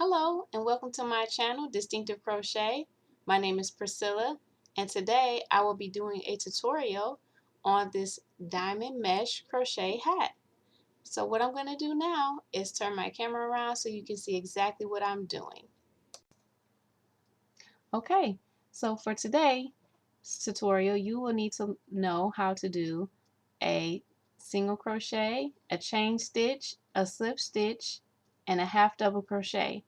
Hello and welcome to my channel, Distinctive Crochet. My name is Priscilla and today I will be doing a tutorial on this diamond mesh crochet hat. So what I'm going to do now is turn my camera around so you can see exactly what I'm doing. Okay, so for today's tutorial you will need to know how to do a single crochet, a chain stitch, a slip stitch, and a half double crochet.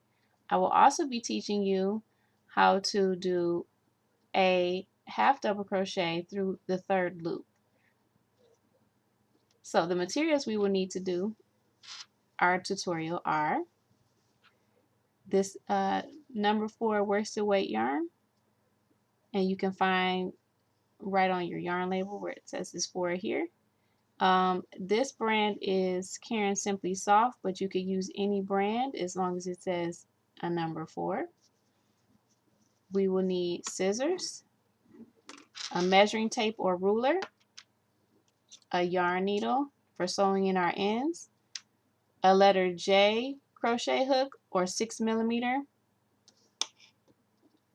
I will also be teaching you how to do a half double crochet through the third loop. So the materials we will need to do our tutorial are this number 4 worsted weight yarn, and you can find right on your yarn label where it says this 4 here. This brand is Karen Simply Soft, but you could use any brand as long as it says a number 4. We will need scissors, a measuring tape or ruler, a yarn needle for sewing in our ends, a letter J crochet hook or 6mm.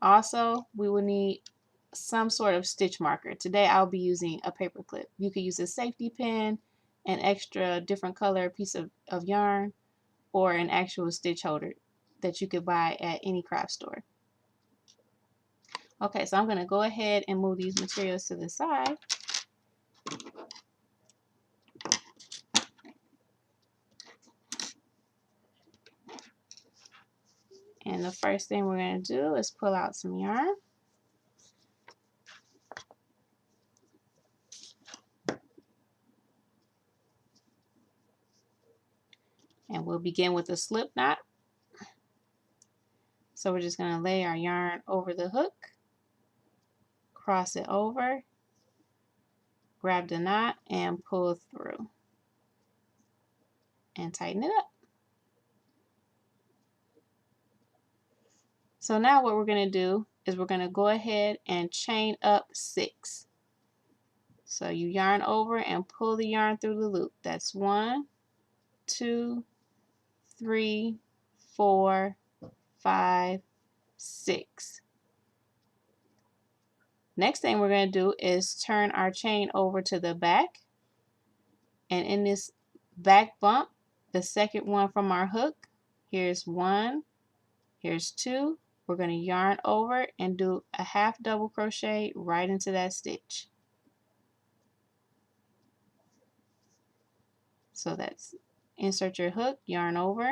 Also, we will need some sort of stitch marker. Today I'll be using a paper clip. You could use a safety pin, an extra different color piece of yarn, or an actual stitch holder that you could buy at any craft store. Okay, so I'm going to go ahead and move these materials to the side. And the first thing we're going to do is pull out some yarn. And we'll begin with a slip knot. So we're just going to lay our yarn over the hook, cross it over, grab the knot, and pull through. And tighten it up. So now what we're going to do is we're going to go ahead and chain up 6. So you yarn over and pull the yarn through the loop. That's 1, 2, 3, 4, 5, 6. Next thing we're going to do is turn our chain over to the back. And in this back bump, the second one from our hook, here's 1, here's 2. We're going to yarn over and do a half double crochet right into that stitch. So that's insert your hook, yarn over,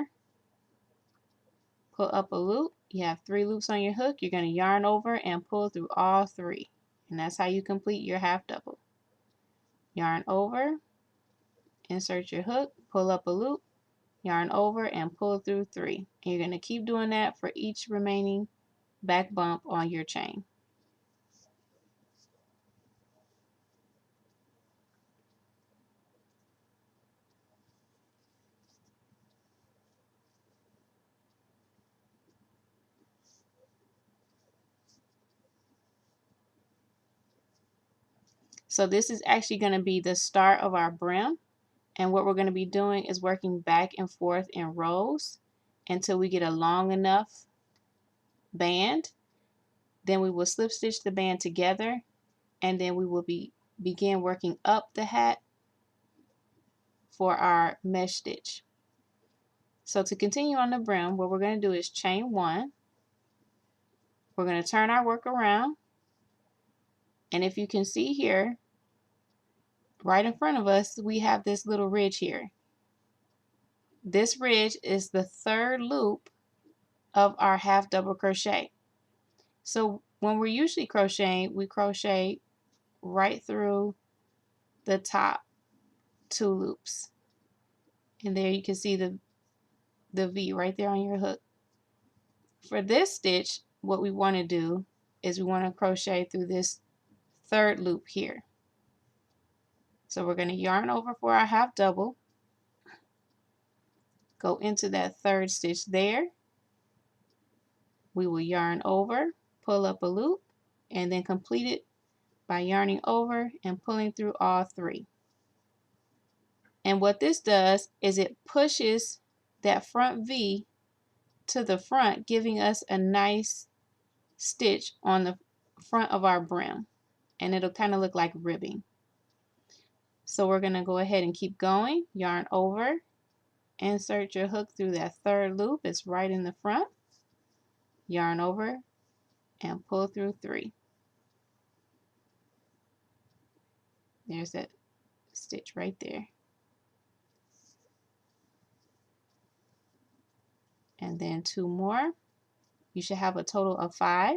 pull up a loop. You have 3 loops on your hook. You're going to yarn over and pull through all 3. And that's how you complete your half double. Yarn over, insert your hook, pull up a loop, yarn over and pull through 3. And you're going to keep doing that for each remaining back bump on your chain. So this is actually going to be the start of our brim, and what we're going to be doing is working back and forth in rows until we get a long enough band. Then we will slip stitch the band together, and then we will begin working up the hat for our mesh stitch. So to continue on the brim, what we're going to do is chain 1. We're going to turn our work around, and if you can see here, right in front of us, we have this little ridge here. This ridge is the 3rd loop of our half double crochet. So when we're usually crocheting, we crochet right through the top 2 loops. And there you can see the V right there on your hook. For this stitch, what we want to do is we want to crochet through this 3rd loop here. So we're going to yarn over for our half double, go into that 3rd stitch there. We will yarn over, pull up a loop, and then complete it by yarning over and pulling through all 3. And what this does is it pushes that front V to the front, giving us a nice stitch on the front of our brim, and it'll kind of look like ribbing. So we're going to go ahead and keep going. Yarn over, insert your hook through that third loop. It's right in the front. Yarn over and pull through 3. There's that stitch right there. And then 2 more. You should have a total of 5.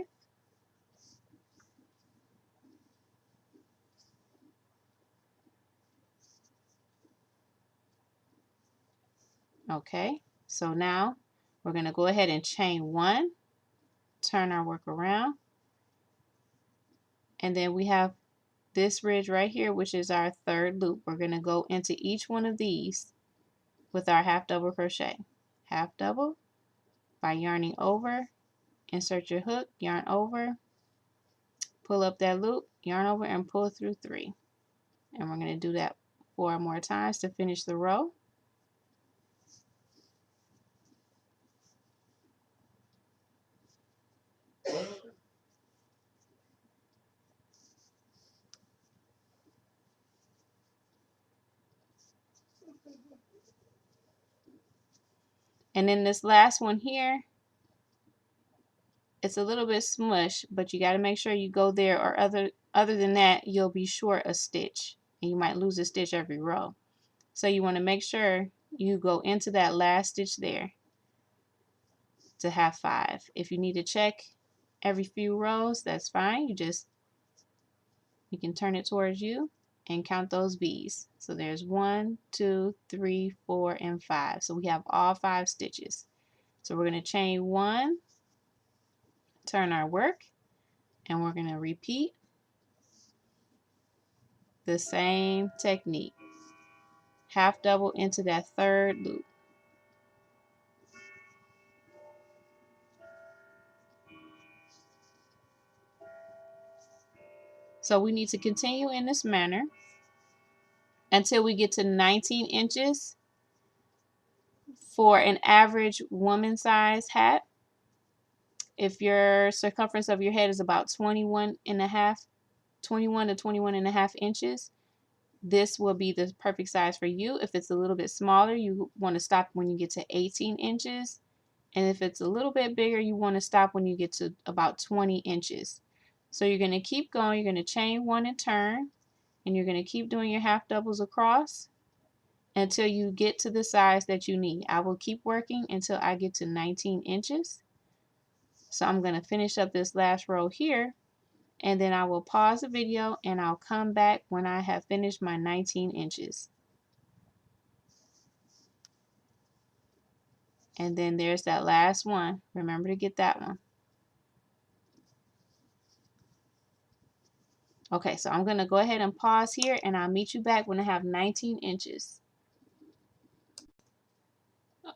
Okay, so now we're going to go ahead and chain 1, turn our work around, and then we have this ridge right here, which is our third loop. We're going to go into each one of these with our half double crochet. Half double by yarning over, insert your hook, yarn over, pull up that loop, yarn over, and pull through 3. And we're going to do that 4 more times to finish the row. And then this last one here, it's a little bit smush, but you got to make sure you go there, or other than that, you'll be short a stitch, and you might lose a stitch every row. So you want to make sure you go into that last stitch there to have 5. If you need to check every few rows, that's fine. You can turn it towards you and count those bees. So there's 1, 2, 3, 4, and 5. So we have all 5 stitches. So we're going to chain 1, turn our work, and we're going to repeat the same technique. Half double into that third loop. So we need to continue in this manner until we get to 19 inches for an average woman size hat. If your circumference of your head is about 21 to 21 and a half inches, this will be the perfect size for you. If it's a little bit smaller, you want to stop when you get to 18 inches. And if it's a little bit bigger, you want to stop when you get to about 20 inches. So you're going to keep going. You're going to chain 1 and turn. And you're going to keep doing your half doubles across until you get to the size that you need. I will keep working until I get to 19 inches. So I'm going to finish up this last row here, and then I will pause the video and I'll come back when I have finished my 19 inches. And then there's that last one. Remember to get that one. Okay, so I'm going to go ahead and pause here, and I'll meet you back when I have 19 inches.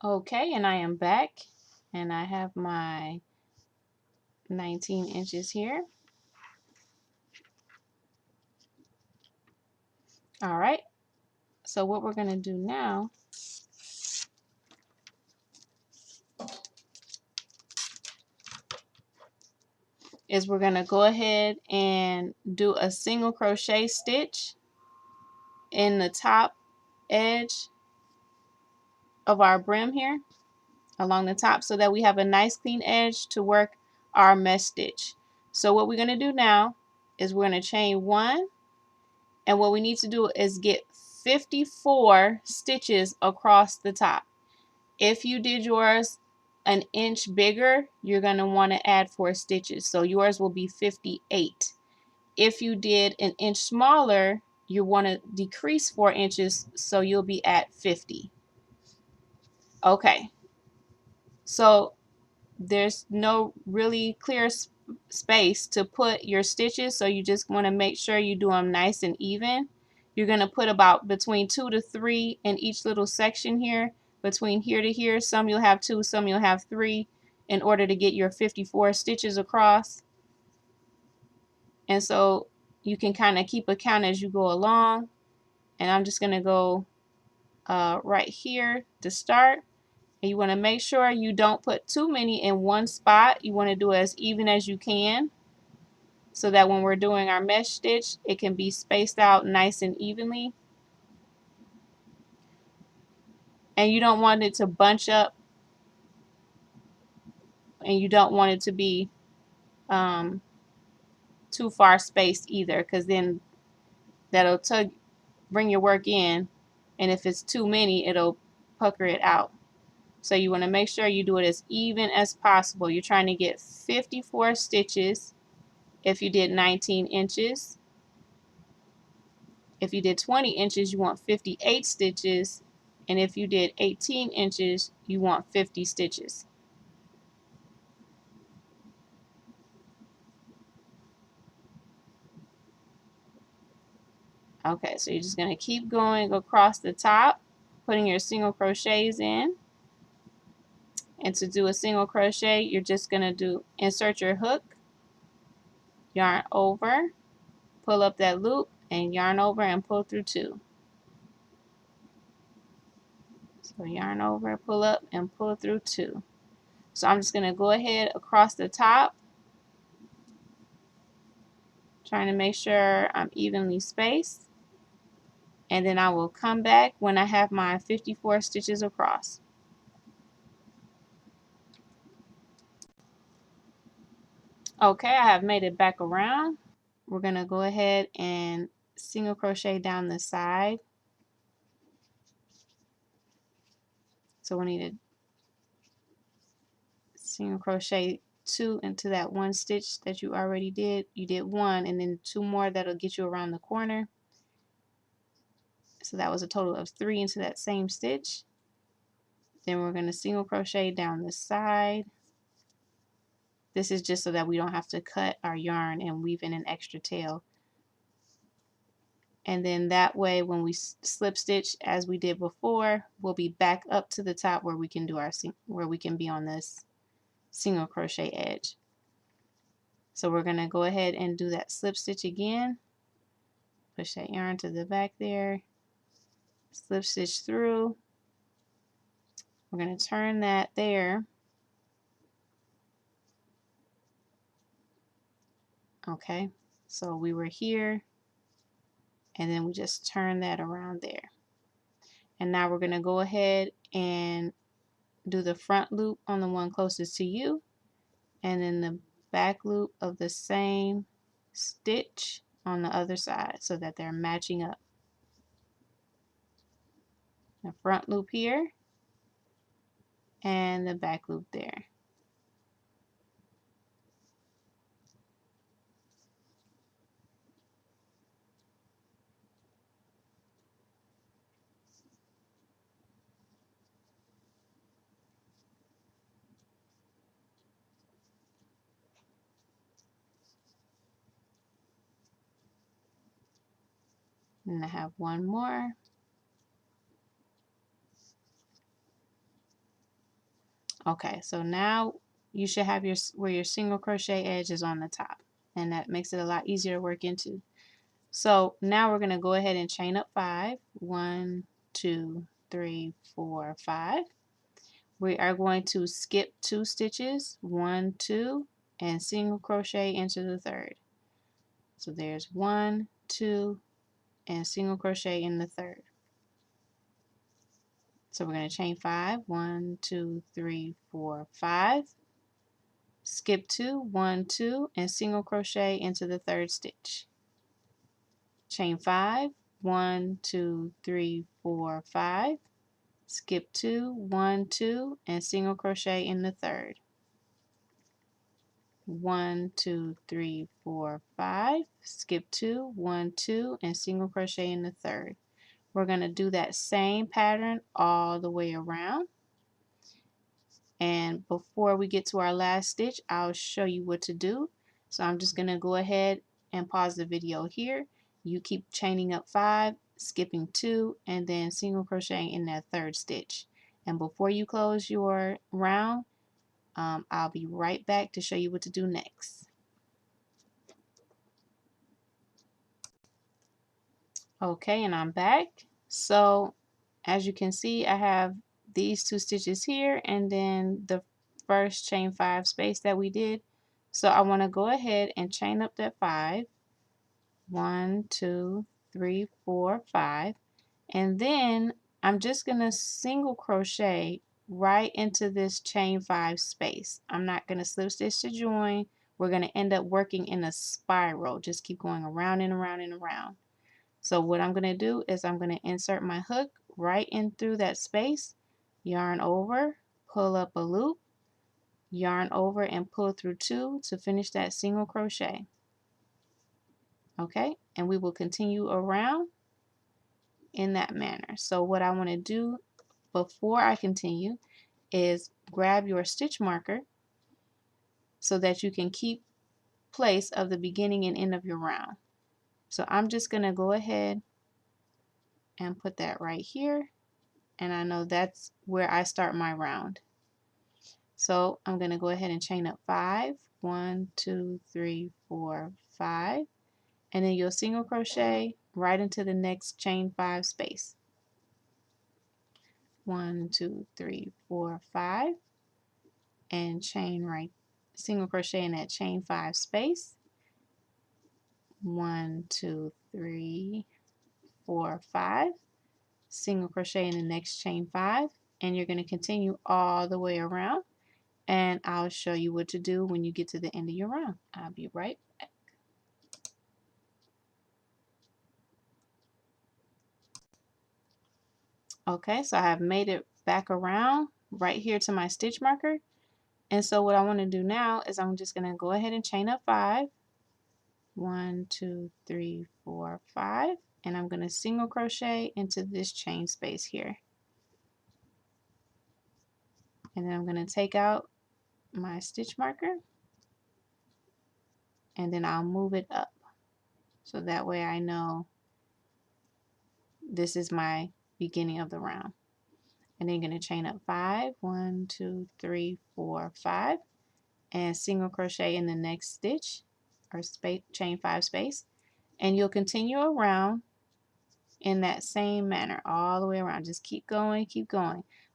Okay, and I am back, and I have my 19 inches here. All right, so what we're going to do now is we're going to go ahead and do a single crochet stitch in the top edge of our brim here along the top, so that we have a nice clean edge to work our mesh stitch. So what we're going to do now is we're going to chain 1, and what we need to do is get 54 stitches across the top. If you did yours an inch bigger, you're going to want to add 4 stitches, so yours will be 58. If you did an inch smaller, you want to decrease 4 inches, so you'll be at 50. Okay, so there's no really clear space to put your stitches, so you just want to make sure you do them nice and even. You're going to put about between 2 to 3 in each little section here, between here to here. Some you'll have 2, some you'll have 3, in order to get your 54 stitches across. And so you can kind of keep a count as you go along. And I'm just going to go right here to start, And you want to make sure you don't put too many in one spot. You want to do it as even as you can, so that when we're doing our mesh stitch, it can be spaced out nice and evenly. And you don't want it to bunch up, and you don't want it to be too far spaced either, because then that'll bring your work in, and if it's too many, it'll pucker it out. So you want to make sure you do it as even as possible. You're trying to get 54 stitches if you did 19 inches. If you did 20 inches, you want 58 stitches. And if you did 18 inches, you want 50 stitches. Okay, so you're just going to keep going across the top, putting your single crochets in. And to do a single crochet, you're just going to insert your hook, yarn over, pull up that loop, and yarn over and pull through 2. So yarn over, pull up, and pull through 2. So I'm just going to go ahead across the top, trying to make sure I'm evenly spaced. And then I will come back when I have my 54 stitches across. Okay, I have made it back around. We're going to go ahead and single crochet down the side. So we need to single crochet 2 into that one stitch that you already did. You did 1 and then 2 more that'll get you around the corner. So that was a total of 3 into that same stitch. Then we're going to single crochet down the side. This is just so that we don't have to cut our yarn and weave in an extra tail. And then that way when we slip stitch as we did before, we'll be back up to the top where we can do our where we can be on this single crochet edge. So we're going to go ahead and do that slip stitch again. Push that yarn to the back there, slip stitch through. We're going to turn that there. Okay, so we were here, and then we just turn that around there. And now we're going to go ahead and do the front loop on the one closest to you, and then the back loop of the same stitch on the other side so that they're matching up. The front loop here and the back loop there. And I have one more. Okay, so now you should have where your single crochet edge is on the top, and that makes it a lot easier to work into. So now we're going to go ahead and chain up 5. 1, 2, 3, 4, 5. We are going to skip 2 stitches, 1, 2, and single crochet into the third. So there's 1, 2, and single crochet in the third. So we're going to chain 5, 1, 2, 3, 4, 5. Skip 2, 1, 2, and single crochet into the third stitch. Chain 5, 1, 2, 3, 4, 5. Skip 2, 1, 2, and single crochet in the third. 1, 2, 3, 4, 5. Skip 2, 1, 2, and single crochet in the third. We're going to do that same pattern all the way around. And before we get to our last stitch, I'll show you what to do. So I'm just going to go ahead and pause the video here. You keep chaining up 5, skipping 2, and then single crocheting in that third stitch. And before you close your round, I'll be right back to show you what to do next. Okay, and I'm back. So as you can see, I have these 2 stitches here and then the first chain 5 space that we did. So I want to go ahead and chain up that 5. 1, 2, 3, 4, 5. And then I'm just going to single crochet right into this chain 5 space. I'm not going to slip stitch to join. We're going to end up working in a spiral. Just keep going around and around and around. So what I'm going to do is I'm going to insert my hook right in through that space, yarn over, pull up a loop, yarn over and pull through 2 to finish that single crochet. Okay, and we will continue around in that manner. So what I want to do before I continue is grab your stitch marker so that you can keep place of the beginning and end of your round. So I'm just going to go ahead and put that right here, and I know that's where I start my round. So I'm going to go ahead and chain up 5, 1, 2, 3, 4, 5, and then you'll single crochet right into the next chain 5 space. 1, 2, 3, 4, 5, and chain right, single crochet in that chain 5 space. 1, 2, 3, 4, 5, single crochet in the next chain 5, and you're going to continue all the way around, and I'll show you what to do when you get to the end of your round. I'll be right back. Okay, so I have made it back around right here to my stitch marker, and so what I want to do now is I'm just going to go ahead and chain up 5. 1, 2, 3, 4, 5, and I'm going to single crochet into this chain space here, and then I'm going to take out my stitch marker, and then I'll move it up so that way I know this is my beginning of the round. And then you're going to chain up 5, 1, 2, 3, 4, 5, and single crochet in the next stitch or space, chain 5 space, and you'll continue around in that same manner all the way around. Just keep going,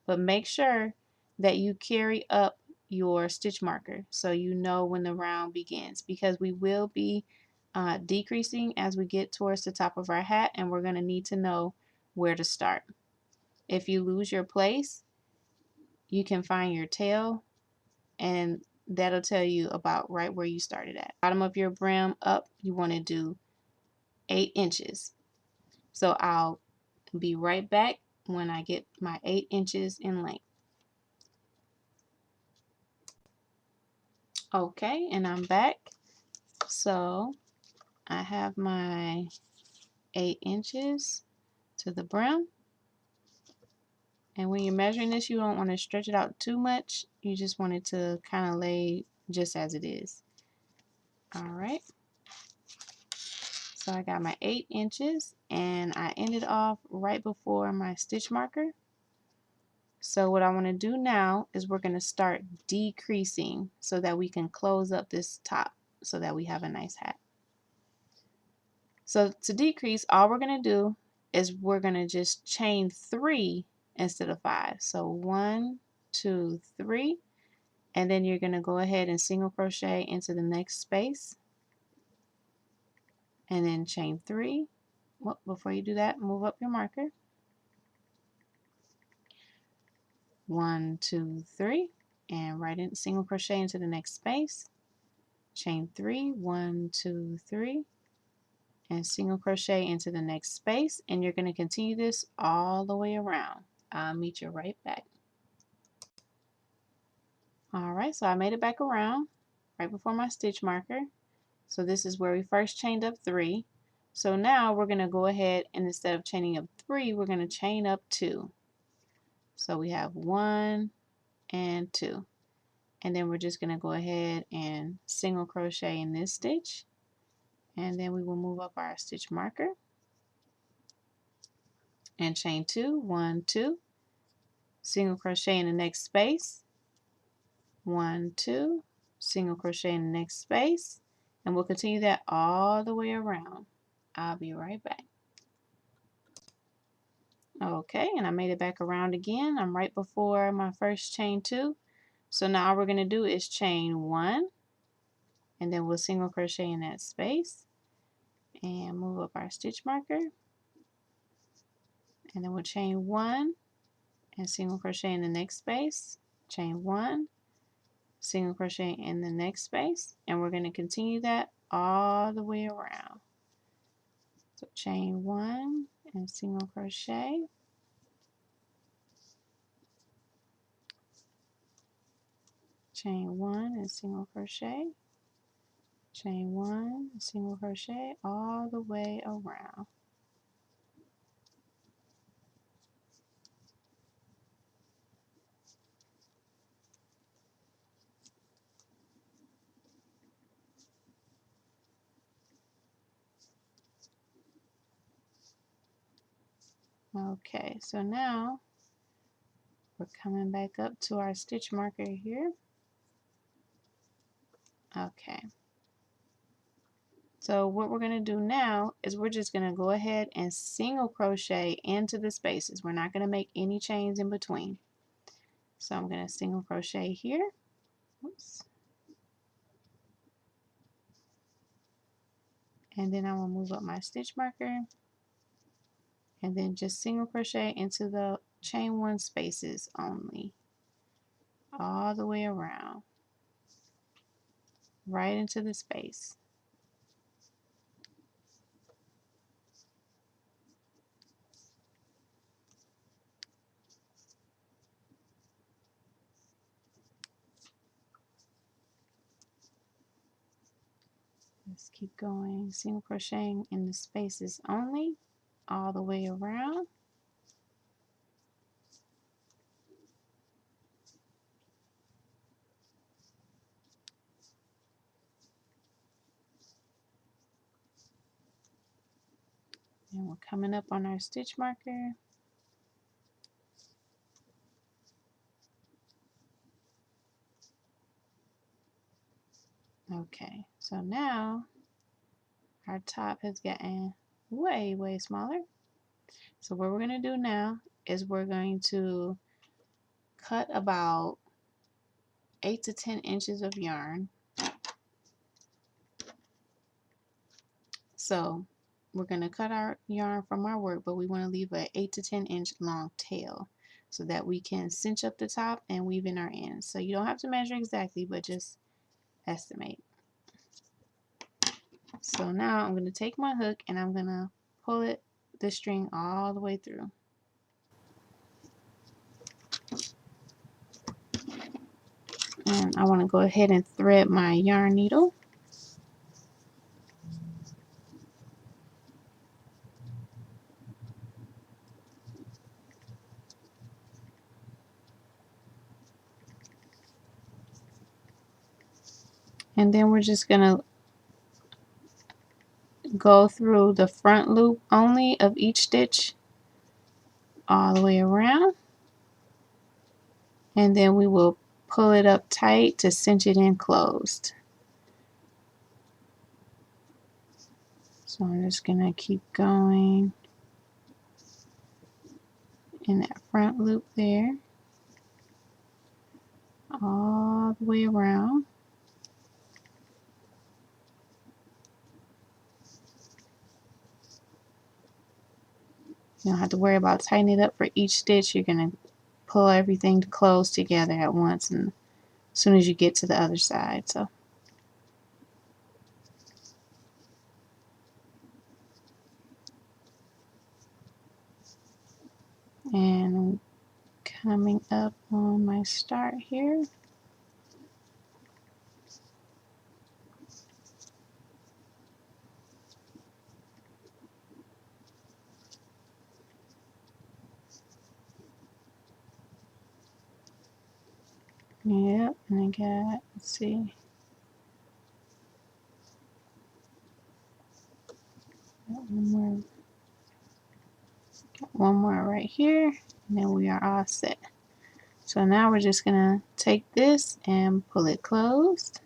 but make sure that you carry up your stitch marker so you know when the round begins, because we will be decreasing as we get towards the top of our hat, and we're going to need to know where to start. If you lose your place, you can find your tail, and that'll tell you about right where you started at. Bottom of your brim up, you want to do 8 inches. So I'll be right back when I get my 8 inches in length. Okay, and I'm back. So I have my 8 inches to the brim. And when you're measuring this, you don't want to stretch it out too much. You just want it to kind of lay just as it is. All right. So I got my 8 inches, and I ended off right before my stitch marker. So what I want to do now is we're going to start decreasing so that we can close up this top so that we have a nice hat. So to decrease, all we're going to do is we're going to just chain 3 instead of 5. So 1, 2, 3, and then you're going to go ahead and single crochet into the next space, and then chain 3. Well, before you do that, move up your marker. 1, 2, 3, and right in single crochet into the next space, chain 3, 1, 2, 3, and single crochet into the next space, and you're going to continue this all the way around. I'll meet you right back. Alright, so I made it back around right before my stitch marker. So this is where we first chained up 3. So now we're going to go ahead, and instead of chaining up 3, we're going to chain up 2. So we have 1 and 2. And then we're just going to go ahead and single crochet in this stitch. And then we will move up our stitch marker and chain 2, 1, 2, single crochet in the next space, 1, 2, single crochet in the next space, and we'll continue that all the way around. I'll be right back. Okay, and I made it back around again. I'm right before my first chain 2. So now all we're going to do is chain 1, and then we'll single crochet in that space and move up our stitch marker, and then we'll chain 1 and single crochet in the next space, chain 1, single crochet in the next space, and we're going to continue that all the way around. So chain 1 and single crochet, chain 1 and single crochet, chain 1 and single crochet all the way around. Okay, so now we're coming back up to our stitch marker here. Okay, so what we're going to do now is we're just going to go ahead and single crochet into the spaces. We're not going to make any chains in between. So I'm going to single crochet here. Oops. And then I will move up my stitch marker and then just single crochet into the chain 1 spaces only, all the way around, right into the space. Let's keep going, single crocheting in the spaces only, all the way around. And we're coming up on our stitch marker. Okay, so now our top has gotten way smaller. So what we're going to do now is we're going to cut about 8 to 10 inches of yarn. So we're going to cut our yarn from our work, but we want to leave an 8 to 10 inch long tail so that we can cinch up the top and weave in our ends. So you don't have to measure exactly, but just estimate. So now I'm going to take my hook and I'm going to pull the string all the way through. And I want to go ahead and thread my yarn needle. And then we're just going to go through the front loop only of each stitch all the way around. And then we will pull it up tight to cinch it in closed. So I'm just going to keep going in that front loop there, all the way around. You don't have to worry about tightening it up for each stitch. You're going to pull everything close together at once and as soon as you get to the other side. So and I'm coming up on my start here. Yep, and I got, let's see, got one more right here, and then we are all set. So now we're just gonna take this and pull it closed.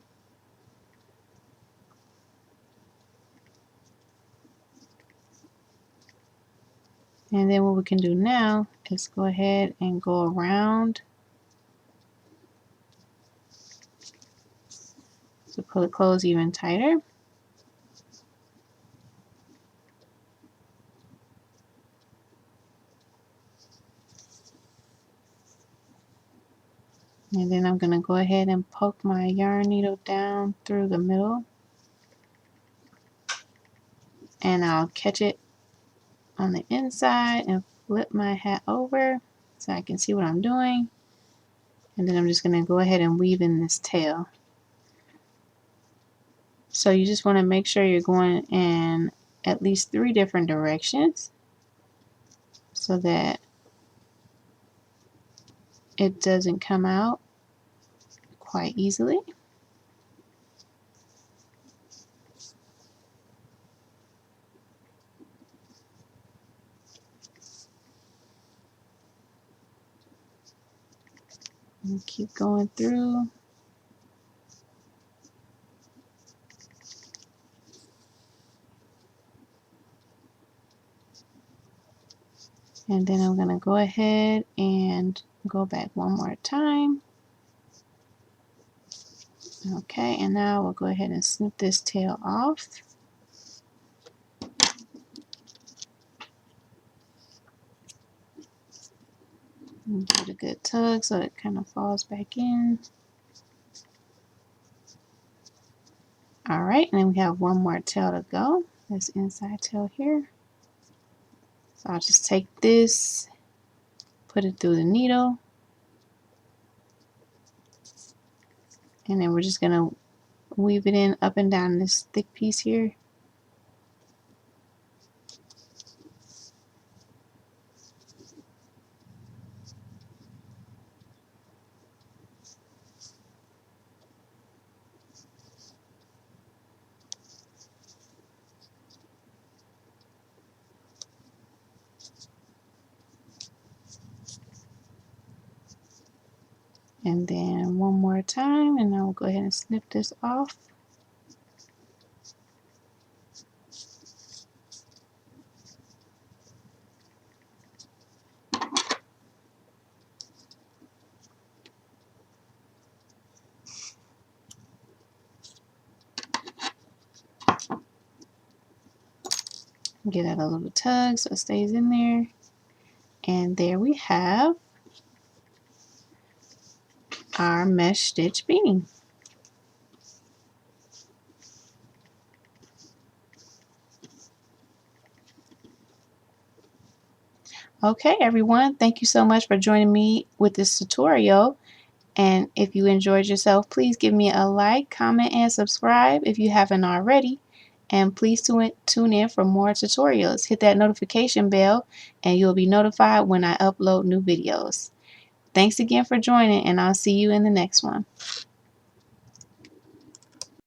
And then what we can do now is go ahead and go around to pull it close even tighter. And then I'm going to go ahead and poke my yarn needle down through the middle. And I'll catch it on the inside and flip my hat over so I can see what I'm doing. And then I'm just going to go ahead and weave in this tail. So you just want to make sure you're going in at least 3 different directions so that it doesn't come out quite easily. And keep going through. And then I'm going to go ahead and go back one more time. Okay, and now we'll go ahead and snip this tail off. And give it a good tug so it kind of falls back in. Alright, and then we have one more tail to go. This inside tail here. So I'll just take this, put it through the needle, and then we're just going to weave it in up and down this thick piece here. And then one more time, and I will go ahead and snip this off. Give that a little tug so it stays in there. And there we have our mesh stitch beanie. Okay everyone, thank you so much for joining me with this tutorial. And if you enjoyed yourself, please give me a like, comment, and subscribe if you haven't already. And please tune in for more tutorials. Hit that notification bell and you'll be notified when I upload new videos. Thanks again for joining, and I'll see you in the next one.